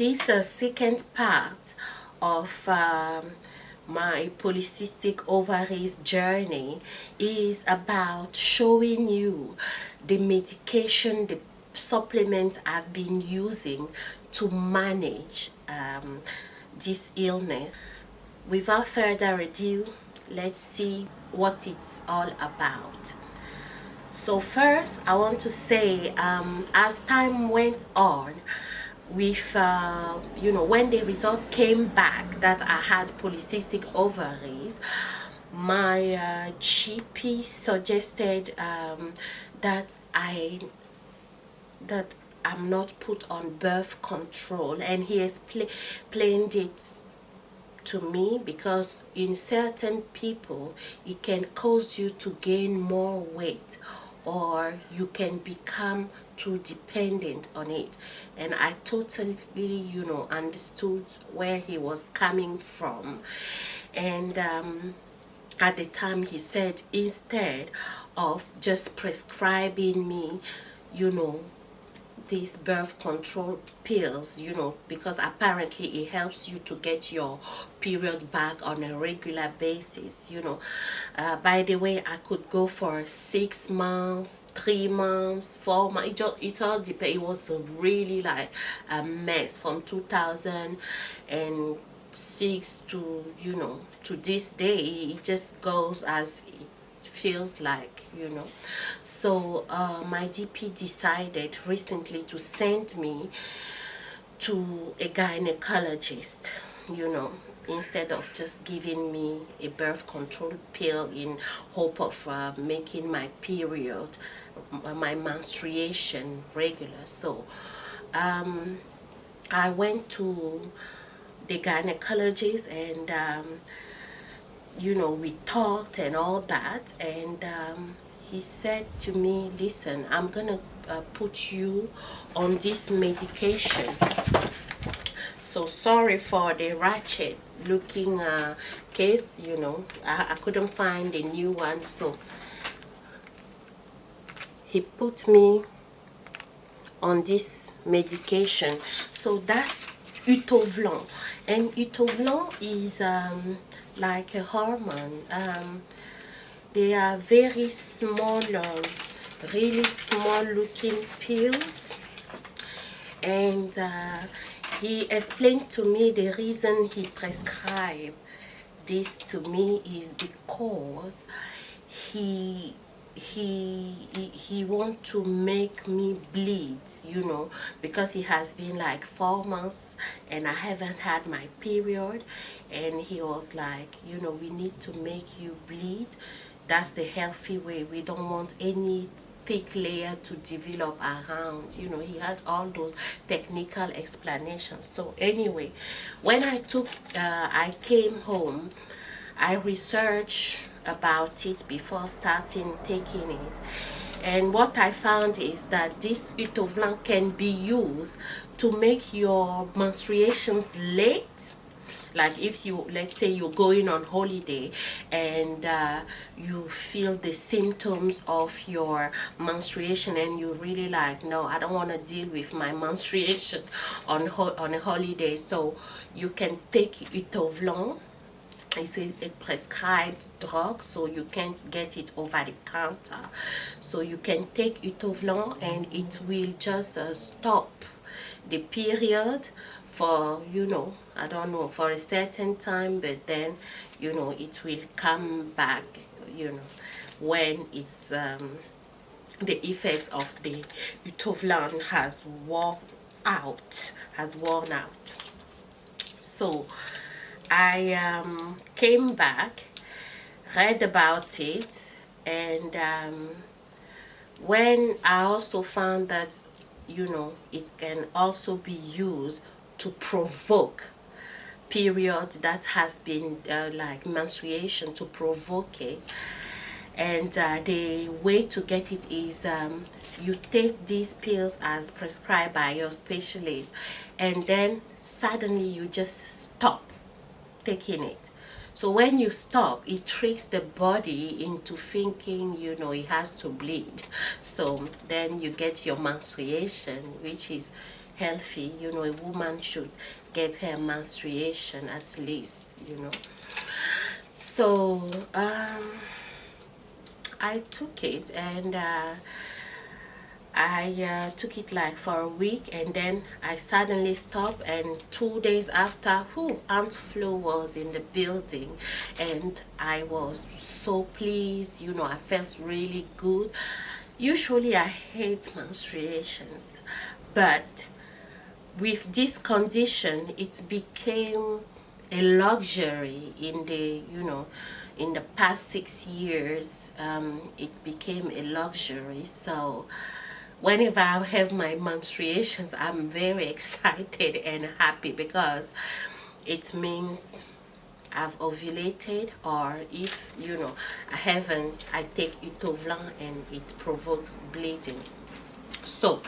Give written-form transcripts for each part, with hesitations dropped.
this second part of my polycystic ovaries journey is about showing you the medication, the supplements I've been using to manage this illness. Without further ado, let's see what it's all about. So first, I want to say, as time went on, with when the result came back that I had polycystic ovaries, my GP suggested that I'm not put on birth control, and he explained it to me because in certain people it can cause you to gain more weight, or you can become too dependent on it. And I totally understood where he was coming from. And at the time he said, instead of just prescribing me these birth control pills, because apparently it helps you to get your period back on a regular basis. By the way, I could go for 6 months, 3 months, 4 months. It all depends. It was really like a mess from 2006 to to this day. It just goes as it feels like. So my GP decided recently to send me to a gynecologist, instead of just giving me a birth control pill in hope of making my period, my menstruation regular. So I went to the gynecologist, and we talked and all that, and he said to me, listen, I'm gonna put you on this medication. So sorry for the ratchet looking case, I couldn't find a new one, so he put me on this medication. So that's UTOVLAN, and UTOVLAN is like a hormone. They are very small, really small looking pills, and he explained to me the reason he prescribed this to me is because he want to make me bleed, because it has been like 4 months and I haven't had my period, and he was like, we need to make you bleed. That's the healthy way. We don't want any thick layer to develop around. He had all those technical explanations. So anyway, when I came home, I researched about it before starting taking it, and what I found is that this UTOVLAN can be used to make your menstruations late. Like if let's say you're going on holiday and you feel the symptoms of your menstruation, and you really like, no, I don't want to deal with my menstruation on a holiday, so you can take UTOVLAN. It's a prescribed drug, so you can't get it over the counter. So you can take UTOVLAN, and it will just stop the period for I don't know, for a certain time, but then it will come back when it's the effect of the UTOVLAN has worn out. So I came back, read about it, and when I also found that it can also be used to provoke period that has been like menstruation, to provoke it. And the way to get it is you take these pills as prescribed by your specialist, and then suddenly you just stop taking it. So when you stop, it tricks the body into thinking it has to bleed. So then you get your menstruation, which is healthy. You know, a woman should get her menstruation at least, you know. So I took it, and I took it like for a week, and then I suddenly stopped, and 2 days after, Aunt Flo was in the building, and I was so pleased, you know. I felt really good. Usually I hate menstruations, but with this condition it became a luxury in the, you know, in the past 6 years. It became a luxury. So whenever I have my menstruations, I'm very excited and happy, because it means I've ovulated, or if, you know, I haven't, I take UTOVLAN and it provokes bleeding. So,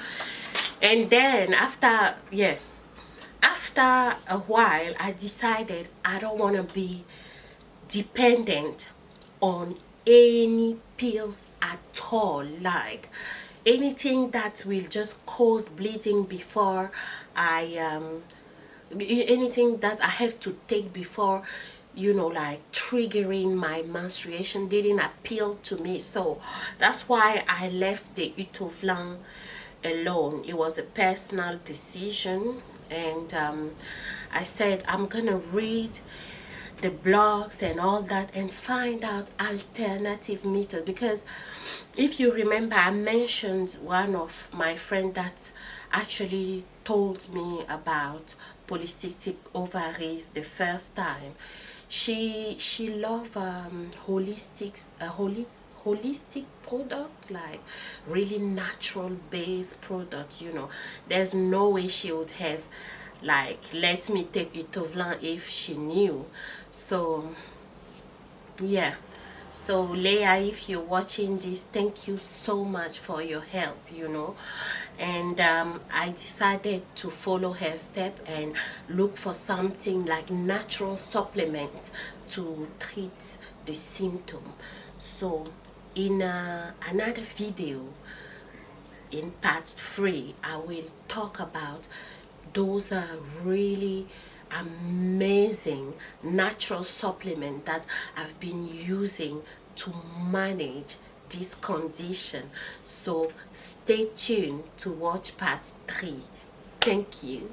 and then after a while, I decided I don't want to be dependent on any pills at all, like anything that will just cause bleeding before anything that I have to take before, you know, like triggering my menstruation didn't appeal to me. So that's why I left the UTOVLAN alone. It was a personal decision, and I said I'm gonna read the blogs and all that and find out alternative methods, because if you remember, I mentioned one of my friends that actually told me about polycystic ovaries the first time. She loved holistic product, like really natural based product, you know. There's no way she would have like let me take UTOVLAN if she knew. So yeah, so Leah, if you're watching this, thank you so much for your help, you know. And I decided to follow her step and look for something like natural supplements to treat the symptom. So in another video, in part 3, I will talk about those are really amazing natural supplement that I've been using to manage this condition. So stay tuned to watch part 3. Thank you.